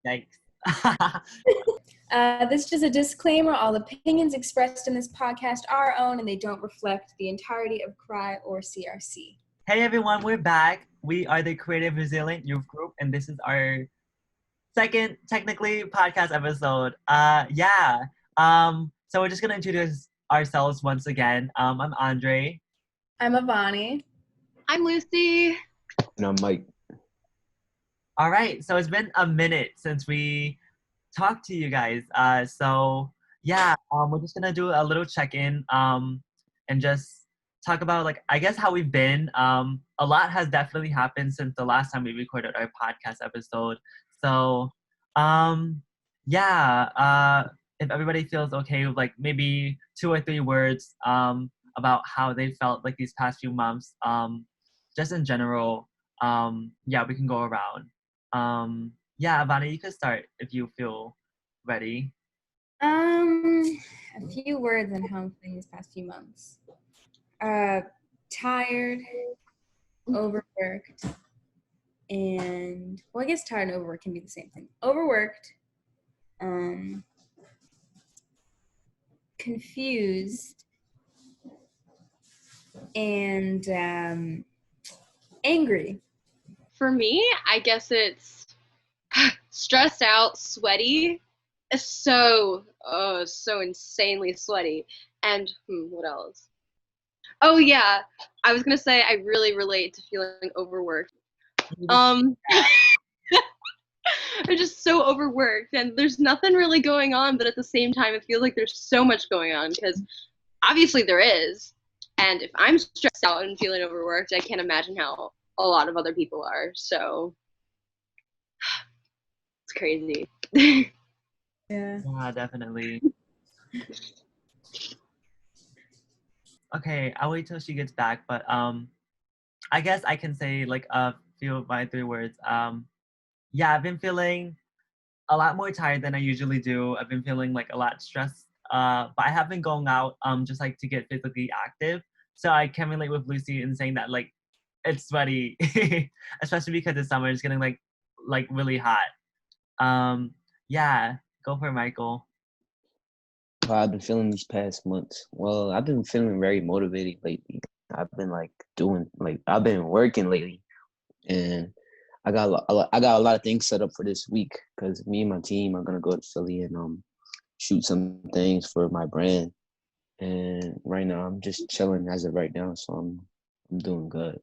Yikes. This is just a disclaimer. All opinions expressed in this podcast are our own and they don't reflect the entirety of CRY or CRC. Hey everyone, we're back. We are the Creative Resilient Youth Group, and this is our second, technically, podcast episode. So we're just gonna introduce ourselves once again. I'm Andre. I'm Avani. I'm Lucy. And I'm Mike. All right, so it's been a minute since we talked to you guys. We're just gonna do a little check-in and just talk about, like, I guess how we've been. A lot has definitely happened since the last time we recorded our podcast episode. So, if everybody feels okay with, like, maybe 2 or 3 words about how they felt, like, these past few months, just in general, we can go around. Ivana, you could start if you feel ready. A few words on how I'm feeling these past few months. Tired, overworked, and I guess tired and overworked can be the same thing. Overworked, confused, and angry. For me, I guess it's stressed out, sweaty. So insanely sweaty. And what else? Oh yeah, I was gonna say I really relate to feeling overworked. I'm just so overworked, and there's nothing really going on, but at the same time, it feels like there's so much going on, because obviously there is. And if I'm stressed out and feeling overworked, I can't imagine how a lot of other people are. So it's crazy. Yeah, Definitely. Okay, I'll wait till she gets back, but I guess I can say, like, a few of my 3 words. I've been feeling a lot more tired than I usually do. I've been feeling, like, a lot stressed, but I have been going out just, like, to get physically active. So I can relate with Lucy in saying that, like, it's sweaty, especially because it's summer. It's getting like really hot. Go for it, Michael. How I've been feeling these past months. Well, I've been feeling very motivated lately. I've been I've been working lately, and I got a lot of things set up for this week, because me and my team are gonna go to Philly and shoot some things for my brand. And right now I'm just chilling as of right now, so I'm doing good.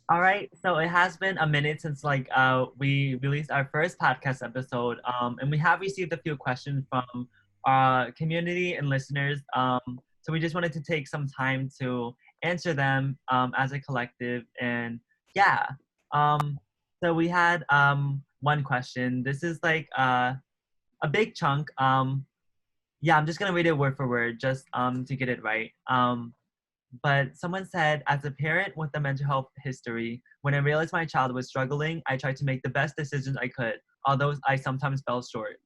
All right, so it has been a minute since, like, we released our first podcast episode, and we have received a few questions from our community and listeners. So we just wanted to take some time to answer them as a collective. And so we had one question. This is like a big chunk. I'm just gonna read it word for word just to get it right. But someone said, as a parent with a mental health history, when I realized my child was struggling, I tried to make the best decisions I could, although I sometimes fell short.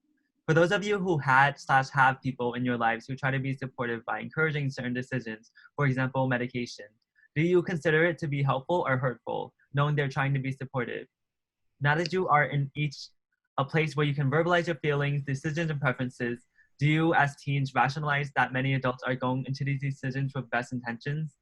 For those of you who had/have people in your lives who try to be supportive by encouraging certain decisions, for example, medication, do you consider it to be helpful or hurtful, knowing they're trying to be supportive? Now that you are in a place where you can verbalize your feelings, decisions, and preferences, do you, as teens, rationalize that many adults are going into these decisions with best intentions?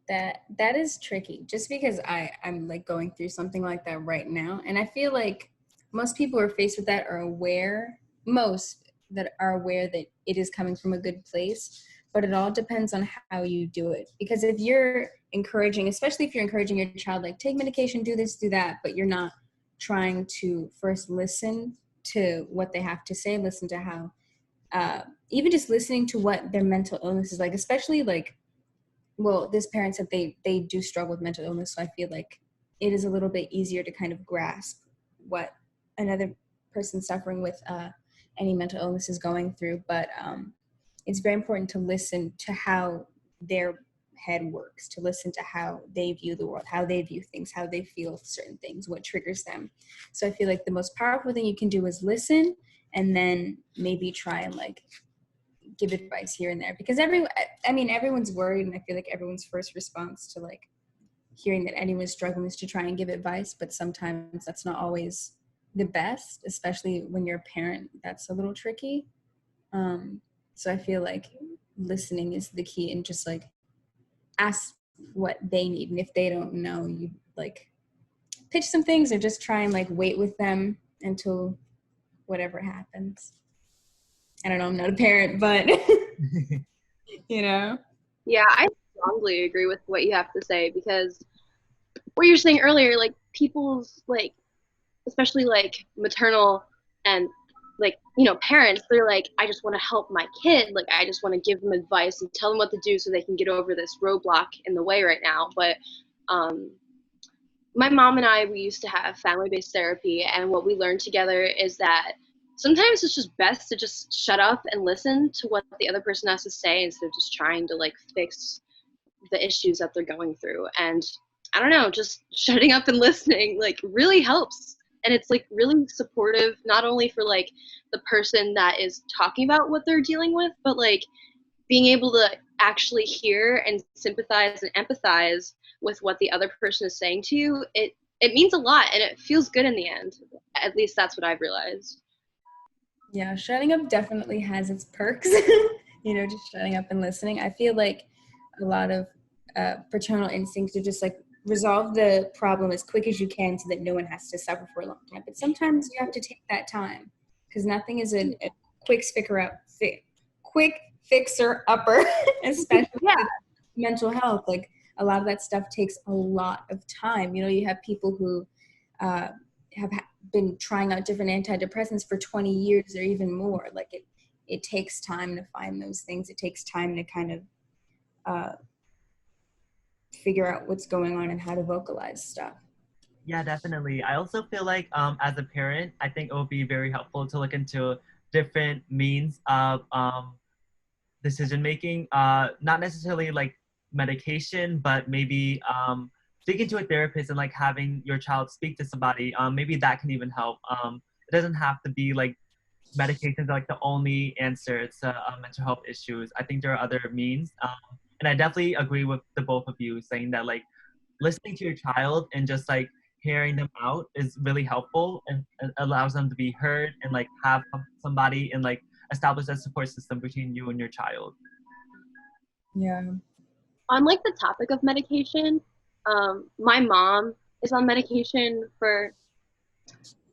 That is tricky, just because I'm like going through something like that right now, and I feel like most people who are faced with that are aware that it is coming from a good place, but it all depends on how you do it. Because if you're encouraging, especially if you're encouraging your child, like, take medication, do this, do that, but you're not trying to first listen to what they have to say, listen to how, even just listening to what their mental illness is like, especially like, well, this parent said they do struggle with mental illness, so I feel like it is a little bit easier to kind of grasp what another person suffering with any mental illness is going through. But it's very important to listen to how their head works, to listen to how they view the world, how they view things, how they feel certain things, what triggers them. So I feel like the most powerful thing you can do is listen, and then maybe try and, like, give advice here and there, because everyone's worried, and I feel like everyone's first response to, like, hearing that anyone's struggling is to try and give advice, but sometimes that's not always the best, especially when you're a parent. That's a little tricky. So I feel like listening is the key, and just like ask what they need. And if they don't know, you like pitch some things, or just try and like wait with them until whatever happens. I don't know, I'm not a parent, but you know. Yeah, I strongly agree with what you have to say, because what you were saying earlier, like people's like, especially like maternal and like, you know, parents, they're like, I just want to help my kid. Like, I just want to give them advice and tell them what to do so they can get over this roadblock in the way right now. But my mom and I, we used to have family-based therapy, and what we learned together is that sometimes it's just best to just shut up and listen to what the other person has to say instead of just trying to like fix the issues that they're going through. And I don't know, just shutting up and listening like really helps. And it's like really supportive, not only for like the person that is talking about what they're dealing with, but like being able to actually hear and sympathize and empathize with what the other person is saying to you. It means a lot, and it feels good in the end. At least that's what I've realized. Yeah, shutting up definitely has its perks. You know, just shutting up and listening. I feel like a lot of paternal instincts are just like resolve the problem as quick as you can so that no one has to suffer for a long time. But sometimes you have to take that time, because nothing is a quick fixer upper, especially Yeah. with mental health. Like a lot of that stuff takes a lot of time. You know, you have people who have been trying out different antidepressants for 20 years or even more. Like it takes time to find those things. It takes time to kind of figure out what's going on and how to vocalize stuff. Yeah, definitely. I also feel like as a parent, I think it would be very helpful to look into different means of decision making. Not necessarily like medication, but maybe speaking to a therapist and like having your child speak to somebody. Maybe that can even help. It doesn't have to be like medications are like the only answer to mental health issues. I think there are other means. And I definitely agree with the both of you saying that like listening to your child and just like hearing them out is really helpful, and allows them to be heard and like have somebody and like establish a support system between you and your child. Yeah. On like the topic of medication, my mom is on medication for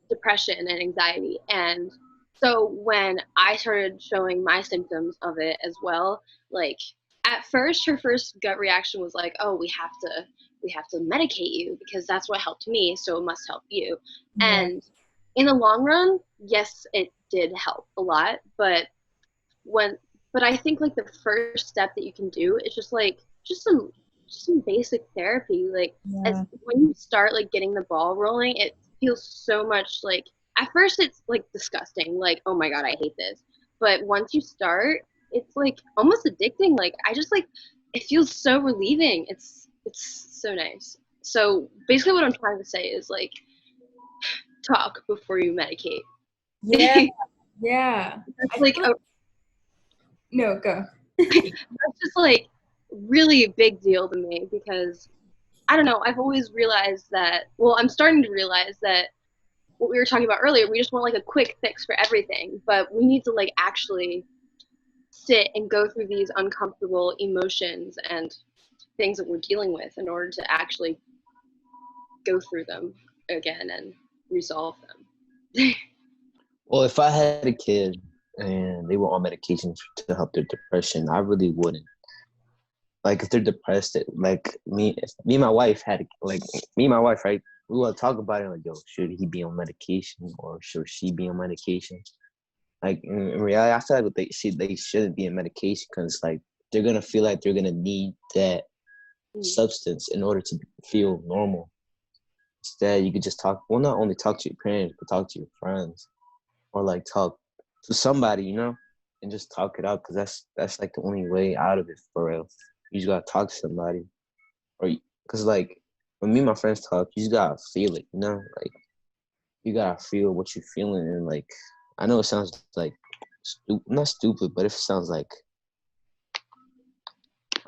depression and anxiety. And so when I started showing my symptoms of it as well, like at first her first gut reaction was like, oh, we have to medicate you because that's what helped me, so it must help you. Yeah. And in the long run, yes, it did help a lot, but I think like the first step that you can do is just some basic therapy. Like as Yeah. when you start like getting the ball rolling, it feels so much like at first it's like disgusting, like oh my god, I hate this. But once you start, it's like almost addicting. Like I just like it feels so relieving. It's so nice. So basically what I'm trying to say is like talk before you medicate. Yeah. Yeah. That's I like feel like, no, go. that's just like really a big deal to me, because I don't know, I've always realized that, well, I'm starting to realize that what we were talking about earlier, we just want like a quick fix for everything, but we need to like actually sit and go through these uncomfortable emotions and things that we're dealing with in order to actually go through them again and resolve them. Well, if I had a kid and they were on medication to help their depression, I really wouldn't. Like if they're depressed, if me and my wife had like me and my wife, right? We want to talk about it like, yo, should he be on medication or should she be on medication? Like in reality, I feel like they shouldn't be on medication because like they're gonna feel like they're gonna need that substance in order to feel normal. Instead, you could just talk. Well, not only talk to your parents, but talk to your friends, or like talk to somebody, and just talk it out. Because that's like the only way out of it for real. You just gotta talk to somebody, because like when me and my friends talk, you just gotta feel it, like you gotta feel what you're feeling, and like I know it sounds like not stupid, but it sounds like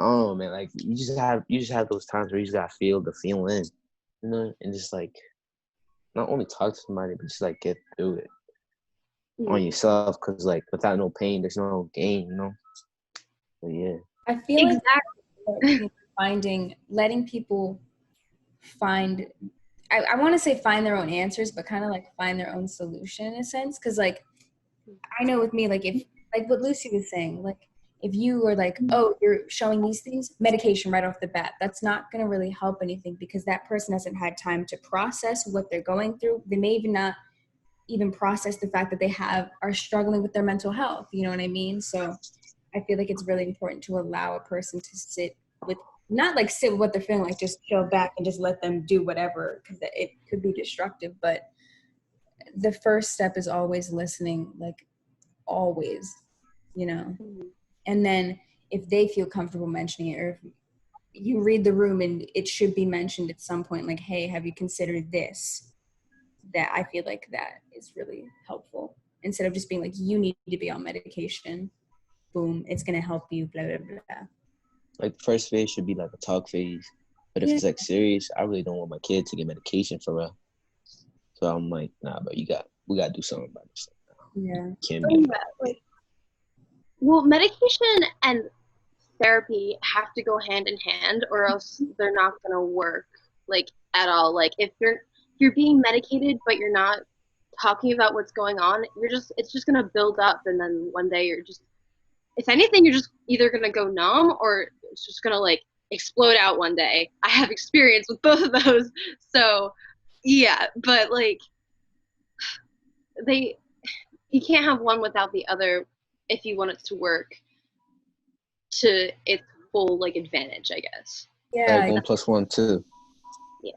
don't know, man. Like you just have those times where you just gotta feel the feeling, you know, and just like not only talk to somebody, but just like get through it on yourself. Cause like without no pain, there's no gain, you know. But yeah, I feel like Exactly. letting people find, I want to say find their own answers, but kind of like find their own solution in a sense. Cause like, I know with me, like if, like what Lucy was saying, like if you were like, oh, you're showing these things, medication right off the bat, that's not going to really help anything because that person hasn't had time to process what they're going through. They may even not even process the fact that they are struggling with their mental health. You know what I mean? So I feel like it's really important to allow a person to sit with, not like sit with what they're feeling, like just chill back and just let them do whatever, because it could be destructive. But the first step is always listening, like always, you know. And then if they feel comfortable mentioning it, or if you read the room and it should be mentioned at some point, like, hey, have you considered this? That I feel like that is really helpful. Instead of just being like, you need to be on medication. Boom, it's going to help you, blah, blah, blah. like the first phase should be like a talk phase. But if it's like serious, I really don't want my kid to get medication for real. So I'm like, nah, but we got to do something about this. Yeah. Can't be. Well, medication and therapy have to go hand in hand, or else they're not gonna work like at all. Like if you're being medicated, but you're not talking about what's going on, it's just gonna build up, and then one day you're just, if anything, you're just either gonna go numb or it's just gonna like explode out one day. I have experience with both of those, so yeah. But like you can't have one without the other if you want it to work to its full like advantage, I guess. Yeah. Like 1 + 1 2. Yeah.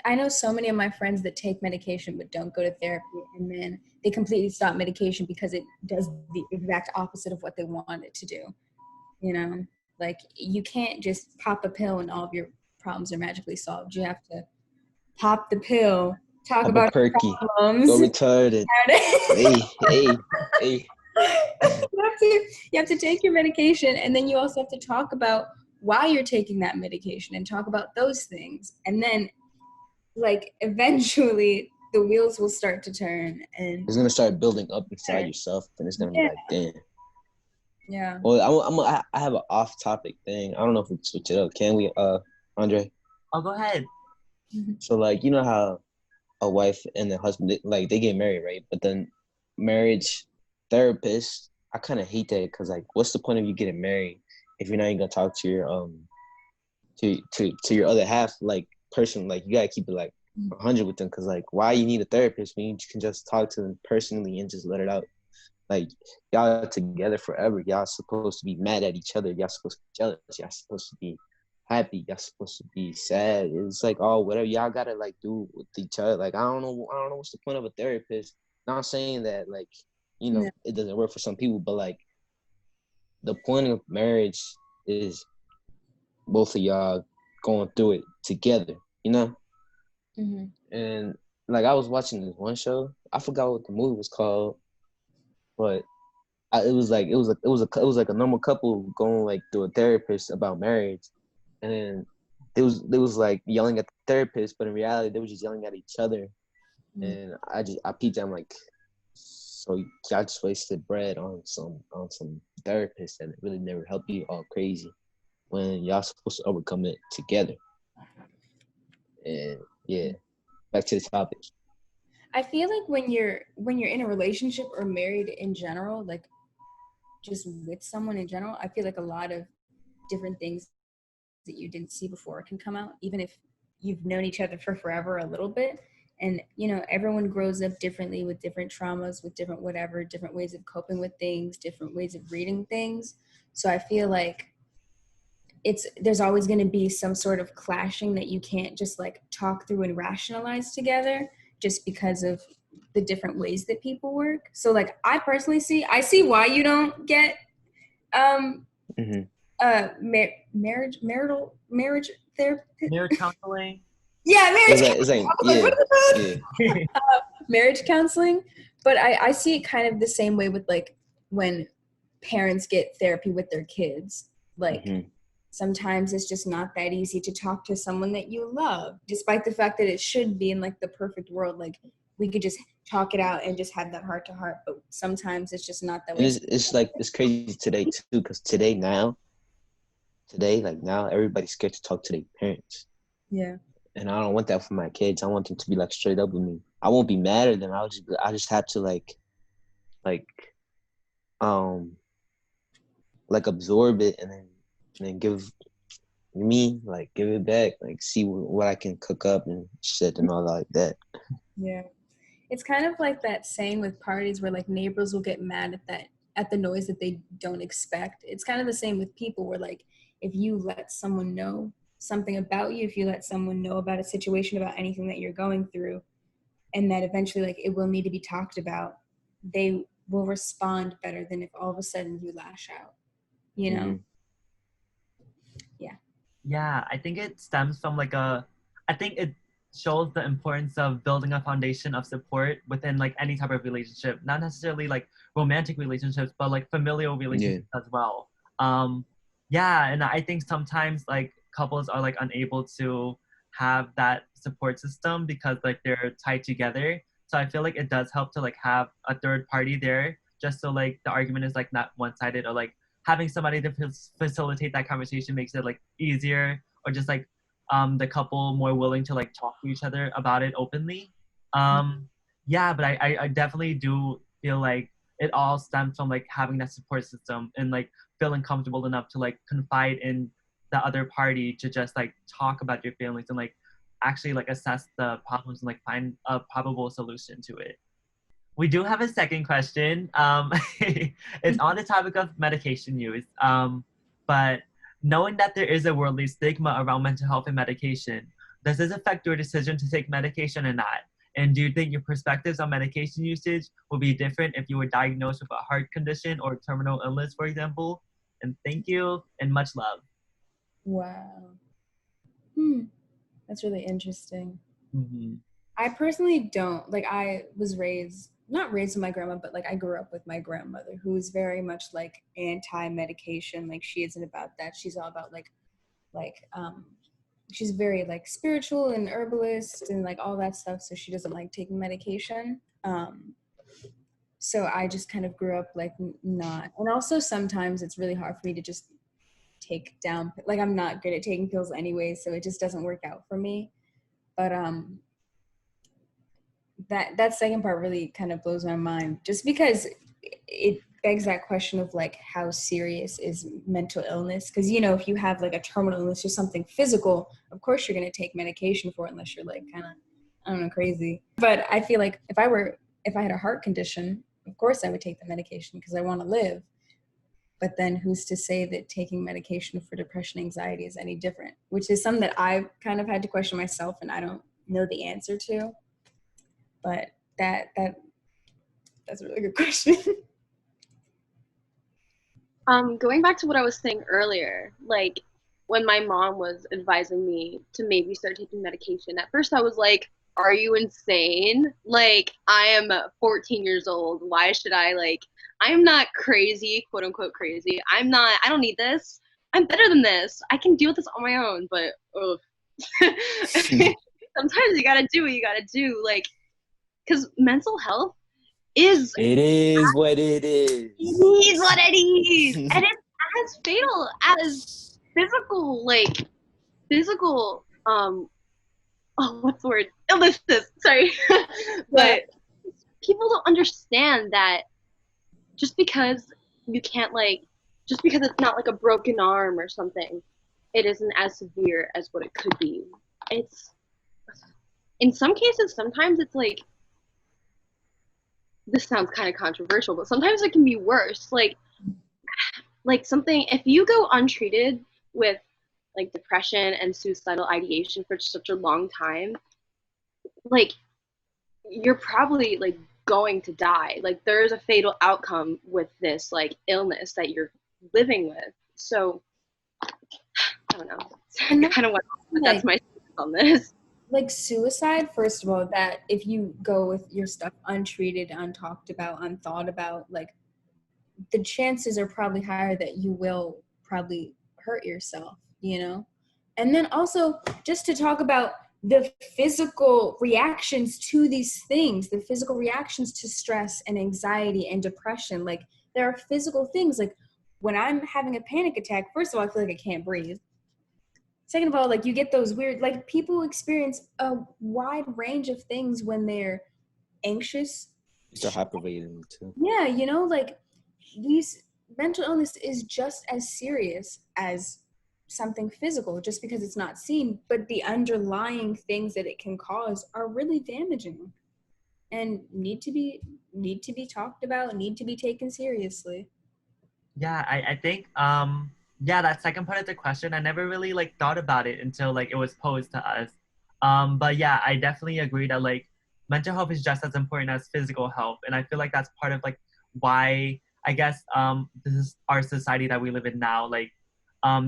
I know so many of my friends that take medication but don't go to therapy, and then they completely stop medication because it does the exact opposite of what they want it to do. You know, like you can't just pop a pill and all of your problems are magically solved. You have to pop the pill, talk I'm a about your perky. problems. Go retarded. hey. You have to take your medication, and then you also have to talk about why you're taking that medication and talk about those things. And then like eventually the wheels will start to turn, and It's gonna start building up inside yourself, and it's gonna be like, damn. Yeah. Well, I have an off-topic thing. I don't know if we can switch it up. Can we, Andre? Oh, go ahead. So like, you know how a wife and a husband, they get married, right? But then marriage therapists, I kind of hate that because like, what's the point of you getting married if you're not even gonna talk to your to your other half, like person? Like you gotta keep it like 100 with them, because like, why you need a therapist when you can just talk to them personally and just let it out? Like y'all are together forever. Y'all supposed to be mad at each other. Y'all supposed to be jealous. Y'all supposed to be happy. Y'all supposed to be sad. It's like, oh, whatever y'all gotta like do with each other. Like I don't know what's the point of a therapist. Not saying that like, you know, it doesn't work for some people, but like the point of marriage is both of y'all going through it together, you know? Mm-hmm. And like I was watching this one show. I forgot what the movie was called, but it was like a normal couple going like to a therapist about marriage, and then they was like yelling at the therapist, but in reality they were just yelling at each other. And I peeped. I'm like, so y'all just wasted bread on some therapists that really never help you, all crazy, when y'all supposed to overcome it together. And yeah, back to the topic. I feel like when you're in a relationship or married in general, like just with someone in general, I feel like a lot of different things that you didn't see before can come out, even if you've known each other for forever a little bit. And, you know, everyone grows up differently with different traumas, with different whatever, different ways of coping with things, different ways of reading things. So I feel like there's always going to be some sort of clashing that you can't just like talk through and rationalize together just because of the different ways that people work. So like I personally see why you don't get marriage therapy. Marriage counseling. Yeah, marriage counseling. Marriage counseling. But I see it kind of the same way with like when parents get therapy with their kids. Like sometimes it's just not that easy to talk to someone that you love, despite the fact that it should be in like the perfect world. Like we could just talk it out and just have that heart to heart, but sometimes it's just not that And way. it's like, it's crazy today too, because today, like now, everybody's scared to talk to their parents. Yeah. And I don't want that for my kids. I want them to be like straight up with me. I won't be mad at them. I just have to like absorb it and then give it back, like see what I can cook up and shit and all like that. Yeah. It's kind of like that saying with parties where like neighbors will get mad at the noise that they don't expect. It's kind of the same with people where like if you let someone know something about you, if you let someone know about a situation, about anything that you're going through, and that eventually like it will need to be talked about, they will respond better than if all of a sudden you lash out, you know? Yeah, I think it stems from I think it shows the importance of building a foundation of support within like any type of relationship, not necessarily like romantic relationships, but like familial relationships as well. Yeah, and I think sometimes like couples are like unable to have that support system because like they're tied together. So I feel like it does help to like have a third party there, just so like the argument is like not one-sided, or like having somebody to facilitate that conversation makes it like easier, or just like the couple more willing to like talk to each other about it openly. Yeah, but I definitely do feel like it all stems from like having that support system and like feeling comfortable enough to like confide in the other party to just like talk about your feelings and like actually like assess the problems and like find a probable solution to it. We do have a second question. It's on the topic of medication use. But knowing that there is a worldly stigma around mental health and medication, does this affect your decision to take medication or not? And do you think your perspectives on medication usage will be different if you were diagnosed with a heart condition or terminal illness, for example? And thank you and much love. Wow. That's really interesting. Mm-hmm. I personally don't, like, I was not raised with my grandma, but like I grew up with my grandmother, who is very much like anti-medication. Like she isn't about that. She's all about she's very like spiritual and herbalist and like all that stuff. So she doesn't like taking medication. So I just kind of grew up like not, and also sometimes it's really hard for me to just take down, like I'm not good at taking pills anyway, so it just doesn't work out for me. But that second part really kind of blows my mind, just because it begs that question of like how serious is mental illness, because you know, if you have like a terminal illness or something physical, of course you're going to take medication for it unless you're like kind of, I don't know, crazy. But I feel like if I had a heart condition, of course I would take the medication because I want to live. But then who's to say that taking medication for depression, anxiety is any different? Which is something that I've kind of had to question myself, and I don't know the answer to. But that's a really good question. Going back to what I was saying earlier, like when my mom was advising me to maybe start taking medication, at first I was like, are you insane? Like, I am 14 years old. Why should I, like, I am not crazy, quote unquote crazy. I don't need this. I'm better than this. I can deal with this on my own, but sometimes you gotta do what you gotta do. Like, because mental health is what it is. It is what it is. And it's as fatal as physical, what's the word? Illnesses. Sorry. But people don't understand that just because you can't, like, just because it's not like a broken arm or something, it isn't as severe as what it could be. It's, in some cases, sometimes it's like, this sounds kind of controversial, but sometimes it can be worse. Like something, if you go untreated with like depression and suicidal ideation for such a long time, like you're probably like going to die. Like there's a fatal outcome with this like illness that you're living with. So I don't know. And kind of what, that's my stance on this. Like suicide, first of all, that if you go with your stuff untreated, untalked about, unthought about, like the chances are probably higher that you will probably hurt yourself, you know? And then also just to talk about the physical reactions to these things, the physical reactions to stress and anxiety and depression. Like there are physical things, like when I'm having a panic attack, first of all, I feel like I can't breathe. Second of all, like you get those weird, like people experience a wide range of things when they're anxious. They're hyperventilating too. Yeah, you know, like these mental illness is just as serious as something physical, just because it's not seen, but the underlying things that it can cause are really damaging and need to be talked about, need to be taken seriously. Yeah, I think yeah, that second part of the question, I never really like thought about it until like it was posed to us. But yeah, I definitely agree that like mental health is just as important as physical health. And I feel like that's part of like why I guess this is our society that we live in now. Like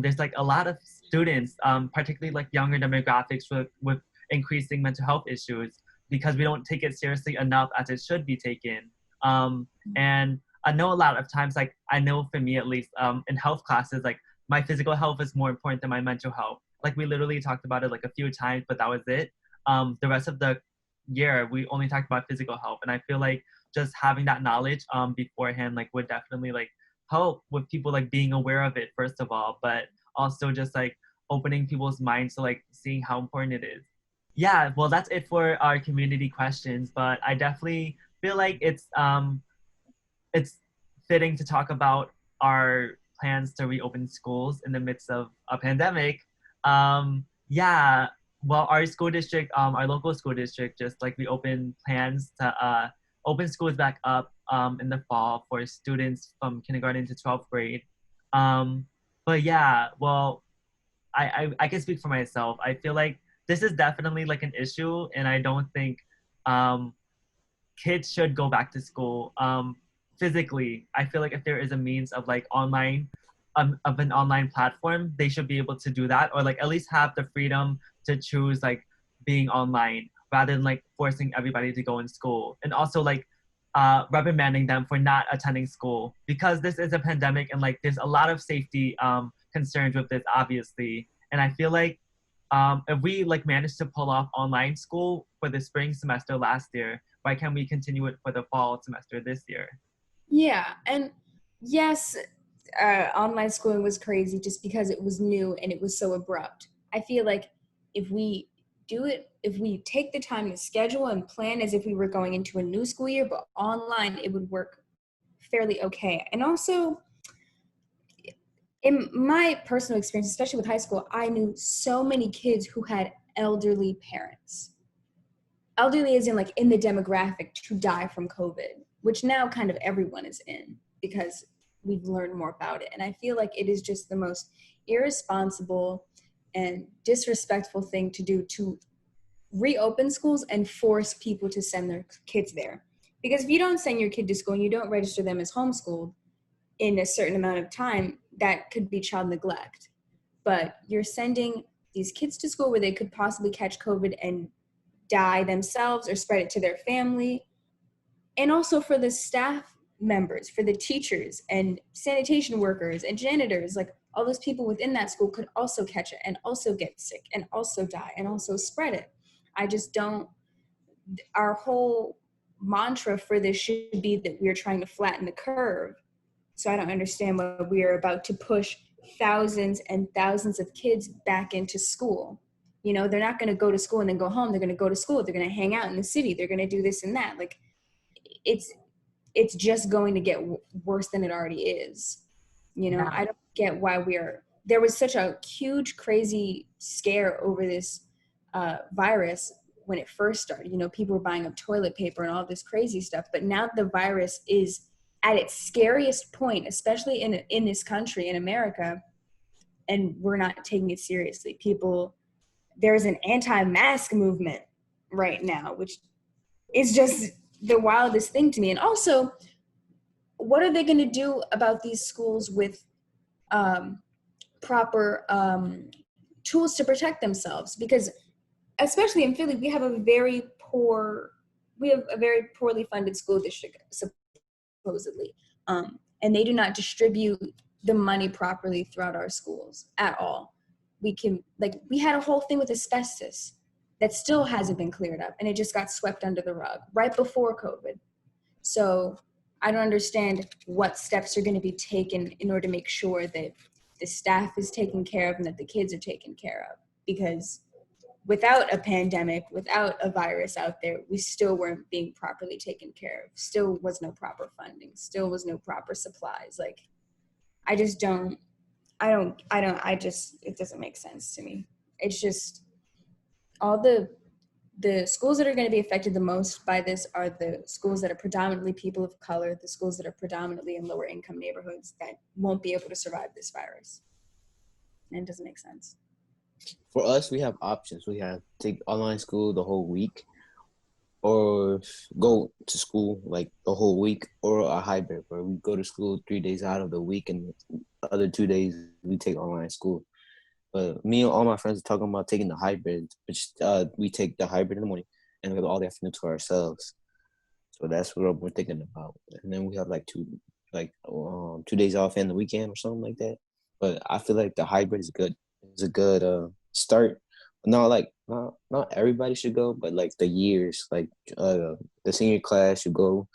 there's like a lot of students, particularly like younger demographics with increasing mental health issues because we don't take it seriously enough as it should be taken. And I know a lot of times, like I know for me at least, in health classes, like my physical health is more important than my mental health. Like we literally talked about it like a few times, but that was it. The rest of the year, we only talked about physical health, and I feel like just having that knowledge beforehand, like would definitely like help with people like being aware of it first of all, but also just like opening people's minds to like seeing how important it is. Yeah, well, that's it for our community questions, but I definitely feel like it's fitting to talk about our plans to reopen schools in the midst of a pandemic. Yeah, well, our school district, our local school district, just like we opened plans to open schools back up in the fall for students from kindergarten to 12th grade. But yeah, well, I can speak for myself. I feel like this is definitely like an issue, and I don't think kids should go back to school physically. I feel like if there is a means of like online of an online platform, they should be able to do that, or like at least have the freedom to choose like being online rather than like forcing everybody to go in school, and also like reprimanding them for not attending school because this is a pandemic and like there's a lot of safety concerns with this obviously. And I feel like if we like managed to pull off online school for the spring semester last year, why can't we continue it for the fall semester this year? Yeah, and yes, online schooling was crazy just because it was new and it was so abrupt. I feel like if we if we take the time to schedule and plan as if we were going into a new school year, but online, it would work fairly okay. And also, in my personal experience, especially with high school, I knew so many kids who had elderly parents. Elderly as in like in the demographic to die from COVID, which now kind of everyone is in because we've learned more about it. And I feel like it is just the most irresponsible and disrespectful thing to do to reopen schools and force people to send their kids there. Because if you don't send your kid to school and you don't register them as homeschooled in a certain amount of time, that could be child neglect. But you're sending these kids to school where they could possibly catch COVID and die themselves or spread it to their family. And also for the staff members, for the teachers and sanitation workers and janitors, like all those people within that school could also catch it and also get sick and also die and also spread it. I just don't, our whole mantra for this should be that we're trying to flatten the curve. So I don't understand why we are about to push thousands and thousands of kids back into school. You know, they're not going to go to school and then go home. They're going to go to school. They're going to hang out in the city. They're going to do this and that. Like, it's just going to get worse than it already is. You know, I don't get why there was such a huge, crazy scare over this virus when it first started. You know, people were buying up toilet paper and all this crazy stuff. But now the virus is at its scariest point, especially in this country, in America, and we're not taking it seriously. There's an anti-mask movement right now, which is just the wildest thing to me. And also, what are they going to do about these schools with proper tools to protect themselves? Because especially in Philly, we have a very poorly funded school district, supposedly. And they do not distribute the money properly throughout our schools at all. We had a whole thing with asbestos that still hasn't been cleared up, and it just got swept under the rug right before COVID. So I don't understand what steps are going to be taken in order to make sure that the staff is taken care of and that the kids are taken care of. Because without a pandemic, without a virus out there, we still weren't being properly taken care of. Still was no proper funding. Still was no proper supplies. Like, it doesn't make sense to me. It's just all the schools that are going to be affected the most by this are the schools that are predominantly people of color, the schools that are predominantly in lower income neighborhoods that won't be able to survive this virus. And it doesn't make sense. For us, we have options. We have take online school the whole week, or go to school like the whole week, or a hybrid where we go to school 3 days out of the week and the other 2 days we take online school. But me and all my friends are talking about taking the hybrid, which we take the hybrid in the morning and we have all the afternoon to ourselves. So that's what we're thinking about. And then we have 2 days off in the weekend or something like that. But I feel like the hybrid is good. It's a good start. Not everybody should go, but like the years, like the senior class should go,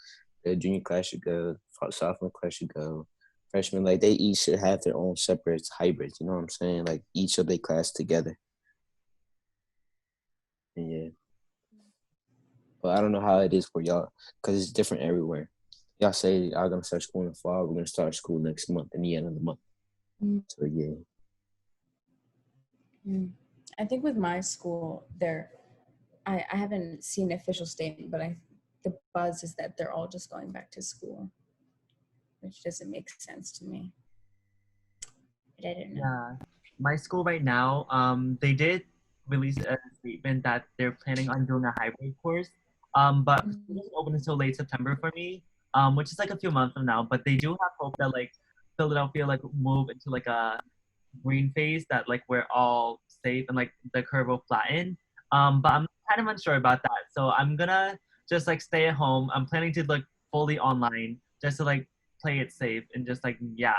the junior class should go, sophomore class should go, freshmen, like they each should have their own separate hybrids. You know what I'm saying? Like each of their class together. Yeah. But I don't know how it is for y'all because it's different everywhere. Y'all say y'all gonna start school in the fall. We're gonna start school next month, in the end of the month. So yeah. I think with my school, I haven't seen an official statement, but the buzz is that they're all just going back to school, which doesn't make sense to me. But I don't know. Yeah, my school right now, they did release a statement that they're planning on doing a hybrid course. But it doesn't open until late September for me, which is like a few months from now. But they do have hope that like Philadelphia like move into like a green phase that like we're all safe and like the curve will flatten. But I'm kind of unsure about that. So I'm gonna just like stay at home. I'm planning to like fully online just to like play it safe and just like yeah.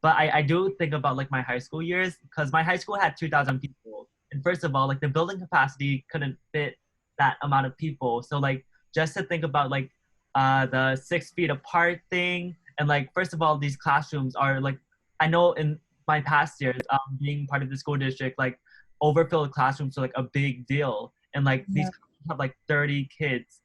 But I do think about like my high school years because my high school had 2,000 people. And first of all, like the building capacity couldn't fit that amount of people. So like just to think about like the 6 feet apart thing and like first of all these classrooms are like I know in my past years being part of the school district like overfilled classrooms are like a big deal and like these classrooms have like 30 kids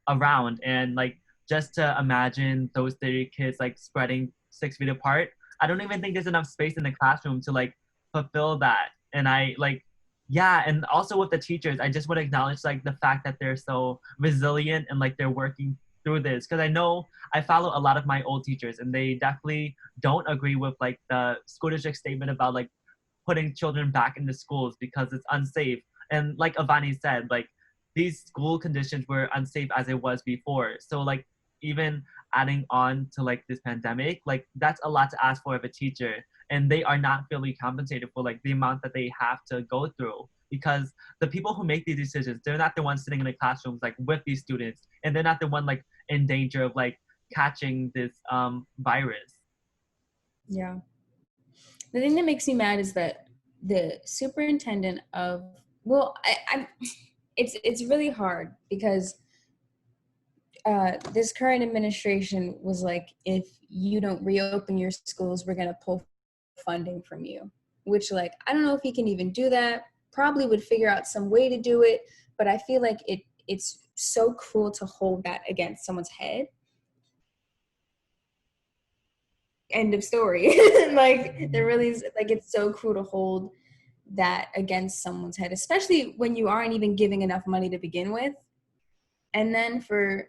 around and like just to imagine those 30 kids like spreading 6 feet apart I don't even think there's enough space in the classroom to like fulfill that and I like yeah and also with the teachers I just want to acknowledge like the fact that they're so resilient and like they're working through this because I know I follow a lot of my old teachers and they definitely don't agree with like the school district statement about like putting children back into schools because it's unsafe and like Avani said like these school conditions were unsafe as it was before so like even adding on to like this pandemic like that's a lot to ask for of a teacher and they are not fully compensated for like the amount that they have to go through because the people who make these decisions they're not the ones sitting in the classrooms like with these students and they're not the one like in danger of like catching this virus. Yeah. The thing that makes me mad is that the superintendent of it's really hard because this current administration was like, if you don't reopen your schools, we're gonna pull funding from you. Which like I don't know if he can even do that. Probably would figure out some way to do it, but I feel like it's so cruel to hold that against someone's head. End of story. Like there really is like it's so cruel to hold that against someone's head, especially when you aren't even giving enough money to begin with. And then for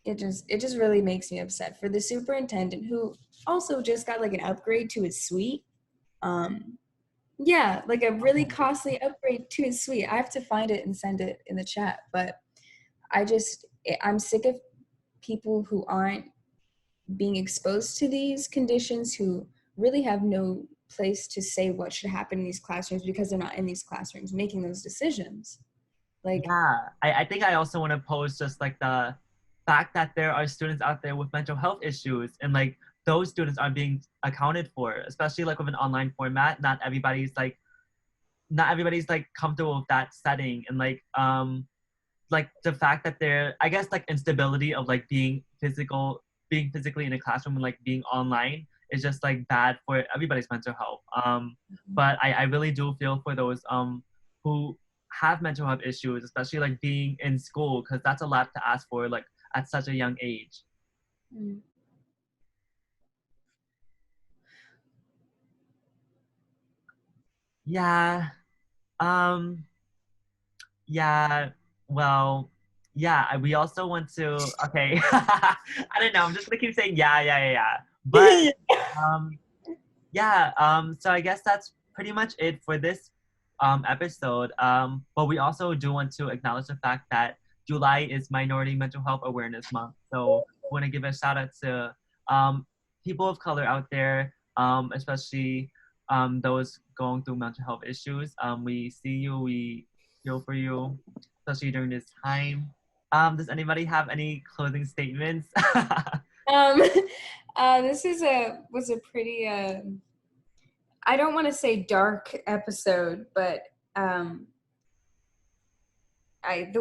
it just really makes me upset for the superintendent who also just got like an upgrade to his suite. Yeah, like a really costly upgrade to his suite. I have to find it and send it in the chat, but I'm sick of people who aren't being exposed to these conditions who really have no place to say what should happen in these classrooms because they're not in these classrooms making those decisions. Like yeah, I think I also want to pose just like the fact that there are students out there with mental health issues and like those students aren't being accounted for, especially like with an online format. Not everybody's like comfortable with that setting, and like the fact that they're, I guess, like instability of like being physically in a classroom and like being online is just like bad for everybody's mental health. But I really do feel for those who have mental health issues, especially like being in school, because that's a lot to ask for like at such a young age. Mm. Yeah. Um, yeah. Well, yeah. We also want to. Okay. I don't know. I'm just gonna keep saying yeah. But um, yeah. So I guess that's pretty much it for this episode. But we also do want to acknowledge the fact that July is Minority Mental Health Awareness Month. So we want to give a shout out to people of color out there, especially those going through mental health issues. We see you, we feel for you, especially during this time. Does anybody have any closing statements? Um, this was a pretty I don't want to say dark episode, but the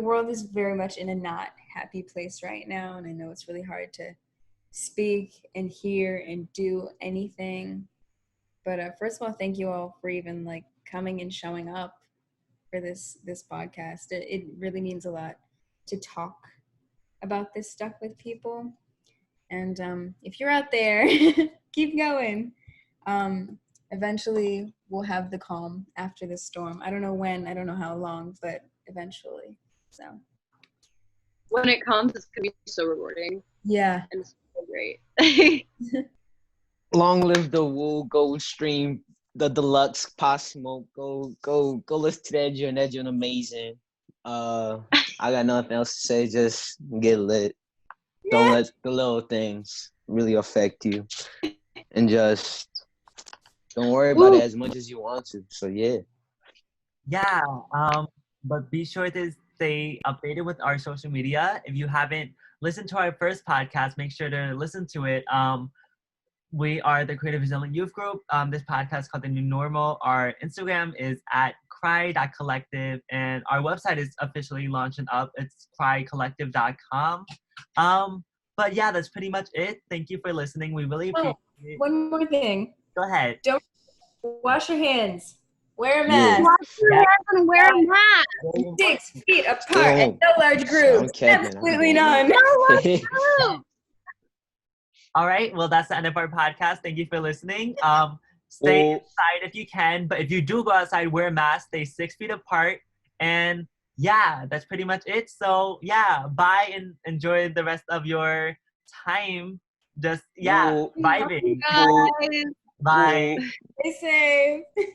world is very much in a not happy place right now, and I know it's really hard to speak and hear and do anything. But first of all, thank you all for even like coming and showing up for this podcast. It really means a lot to talk about this stuff with people. And if you're out there, keep going. Eventually, we'll have the calm after the storm. I don't know when, I don't know how long, but eventually. So When it comes, it's gonna be so rewarding yeah. and so great. Long live the Wool Gold Stream, the deluxe Pop Smoke. Go listen to that joint. That joint amazing. I got nothing else to say. Just get lit. Don't let the little things really affect you, and just don't worry about it as much as you want to. So yeah. Yeah. But be sure to stay updated with our social media. If you haven't listened to our first podcast, make sure to listen to it. We are the Creative Resilient Youth Group. This podcast is called The New Normal. Our Instagram is at cry.collective, and our website is officially launching up. It's crycollective.com. But yeah, that's pretty much it. Thank you for listening. We really appreciate it. One more thing. Go ahead. Don't wash your hands. Wear a Yeah. mask. Wash your hands and wear a mask. 6 feet apart Stay and no large I'm groups. capping. Absolutely none. All right. Well, that's the end of our podcast. Thank you for listening. Stay inside if you can, but if you do go outside, wear a mask. Stay 6 feet apart, and yeah, that's pretty much it. So yeah, bye and enjoy the rest of your time. Just vibing. Guys. Bye. Stay safe.